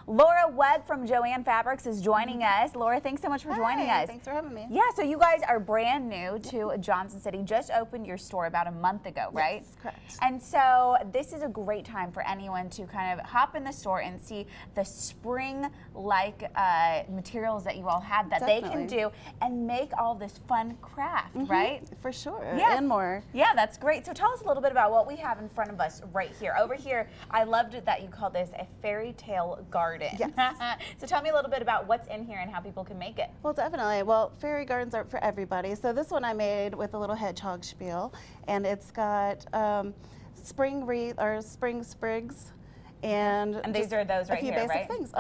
Laura Webb from Joann Fabrics is joining us. Laura, thanks so much for joining us. Thanks for having me. Yeah, so you guys are brand new to Johnson City. Just opened your store about a month ago, right? Yes, correct. And so this is a great time for anyone to kind of hop in the store and see the spring-like materials that you all have that they can do and make all this fun craft, right? For sure, Yeah. and more. Yeah, that's great. So tell us a little bit about what we have in front of us right here. Over here, I loved it that you called this a fairy tale garden. Yes. So tell me a little bit about what's in here and how people can make it. Well, definitely. Well, fairy gardens aren't for everybody. So this one I made with a little hedgehog spiel, and it's got spring wreath or spring sprigs, and these are those right a few here, basic right? things.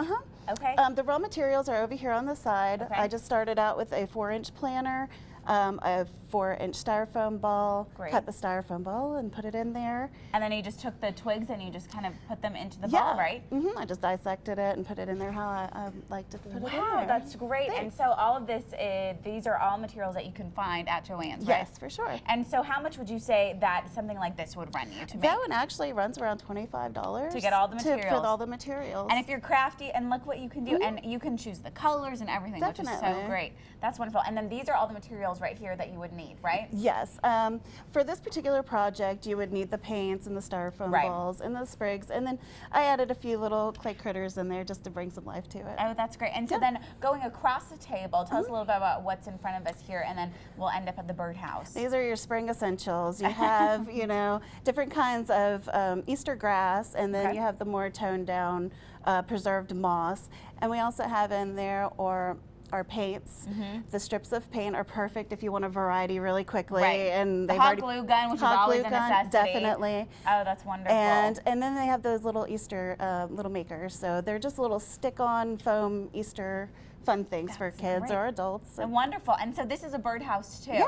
Okay. The raw materials are over here on the side. Okay. I just started out with a 4-inch planter, a 4-inch styrofoam ball. Great. Cut the styrofoam ball and put it in there. And then you just took the twigs and you just kind of put them into the ball, right? I just dissected it and put it in there how I like to put it in there. Wow, that's great. And Thanks. so all of this, these are all materials that you can find at Joann's, right? Yes, for sure. And so how much would you say that something like this would run you to make? That one actually runs around $25 To get all the materials. for all the materials. And if you're crafty, and look what you can do, and you can choose the colors and everything, which is so Definitely. great. That's wonderful. And then these are all the materials right here that you would need, right? Yes. For this particular project, you would need the paints and the styrofoam Right. balls and the sprigs, and then I added a few little clay critters in there just to bring some life to it. Oh, that's great. And so then going across the table, tell us a little bit about what's in front of us here, and then we'll end up at the birdhouse. These are your spring essentials. You have, different kinds of Easter grass, and then Okay. you have the more toned down preserved moss. And we also have in there our paints. The strips of paint are perfect if you want a variety really quickly. Right. And The they've hot already glue gun, which is hot always glue a gun, necessity. definitely. Oh, that's wonderful. And then they have those little Easter little makers. So they're just little stick-on foam Easter fun things for That's kids great. or adults. And wonderful. And so this is a birdhouse too. Yeah,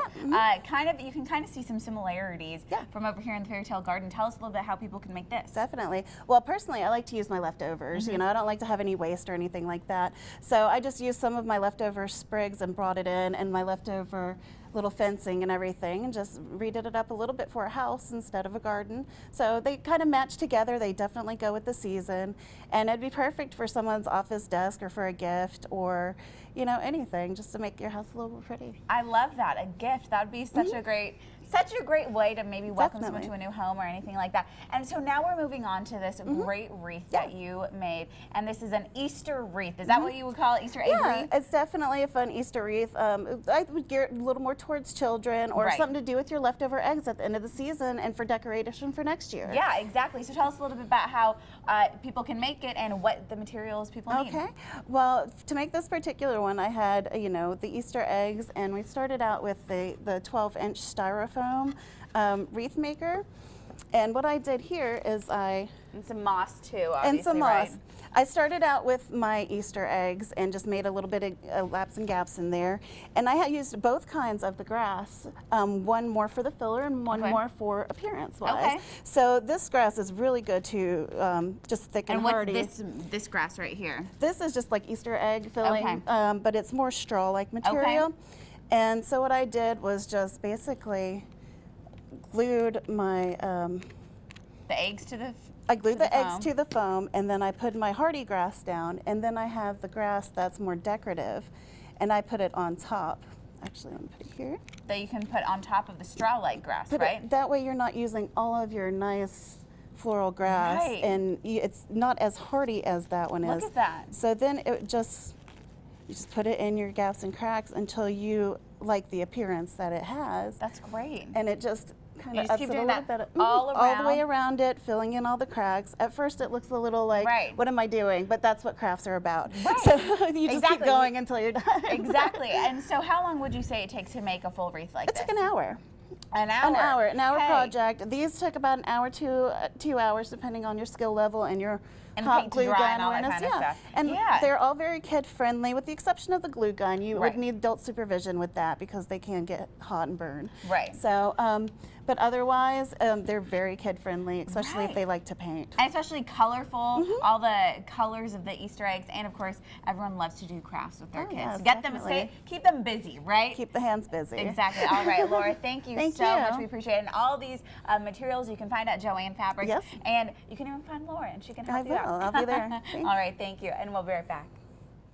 You can kind of see some similarities Yeah. from over here in the fairy tale garden. Tell us a little bit how people can make this. Definitely. Well, personally, I like to use my leftovers. I don't like to have any waste or anything like that. So I just used some of my leftover sprigs and brought it in, and my leftover little fencing and everything, and just redid it up a little bit for a house instead of a garden. So they kind of match together. They definitely go with the season, and it'd be perfect for someone's office desk or for a gift or anything, just to make your house a little more pretty. I love that. A gift. That would be such a great way to maybe welcome someone Definitely. to a new home or anything like that. And so now we're moving on to this great wreath that you made. And this is an Easter wreath. Is that what you would call it? Easter egg Yeah, wreath? it's definitely a fun Easter wreath. I would gear it a little more towards children or Right. something to do with your leftover eggs at the end of the season and for decoration for next year. Yeah, exactly. So tell us a little bit about how people can make it and what the materials people need. Okay. Well, to make this particular one, I had, the Easter eggs, and we started out with the 12-inch styrofoam wreath maker. And what I did here is And some moss too, obviously, and some right? moss. I started out with my Easter eggs and just made a little bit of laps and gaps in there. And I had used both kinds of the grass, one more for the filler and one Okay. more for appearance-wise. Okay. So this grass is really good to just thick and And what's hardy. this grass right here? This is just like Easter egg filling, but it's more straw-like material. Okay. And so what I did was just basically glued my The eggs to the I glued the eggs foam. to the foam, and then I put my hardy grass down, and then I have the grass that's more decorative, and I put it on top. Actually, let me put it here. that you can put on top of the straw-like grass, right? That way you're not using all of your nice floral grass, Right. and it's not as hardy as that one Look is. at that. So then you just put it in your gaps and cracks until you like the appearance that it has, That's great. and it just kind You of just ups keep it a doing little that bit. all All the way around? around it, filling in all the cracks. At first, it looks a little like, Right. what am I doing? But that's what crafts are about. Right. So you just keep Exactly. going until you're done. Exactly. And so how long would you say it takes to make a full wreath like It this? took an hour. An hour. An hour Okay. project. These took about an hour to 2 hours, depending on your skill level and your And hot paint to glue dry gun and all that awareness. kind of stuff. And Yeah. they're all very kid friendly, with the exception of the glue gun. You Right. would need adult supervision with that because they can get hot and burn. Right. So, but otherwise, they're very kid friendly, especially Right. if they like to paint. And especially colorful, all the colors of the Easter eggs, and of course, everyone loves to do crafts with their Oh, kids. yes, Get definitely. them, keep them busy, right? Keep the hands busy. Exactly. All right, Laura, thank you Thank so you. much. We appreciate it. And all these materials you can find at Joann Fabrics. Yes. And you can even find Laura, and she can I help you out. I'll be there. Thanks. All right, thank you. And we'll be right back.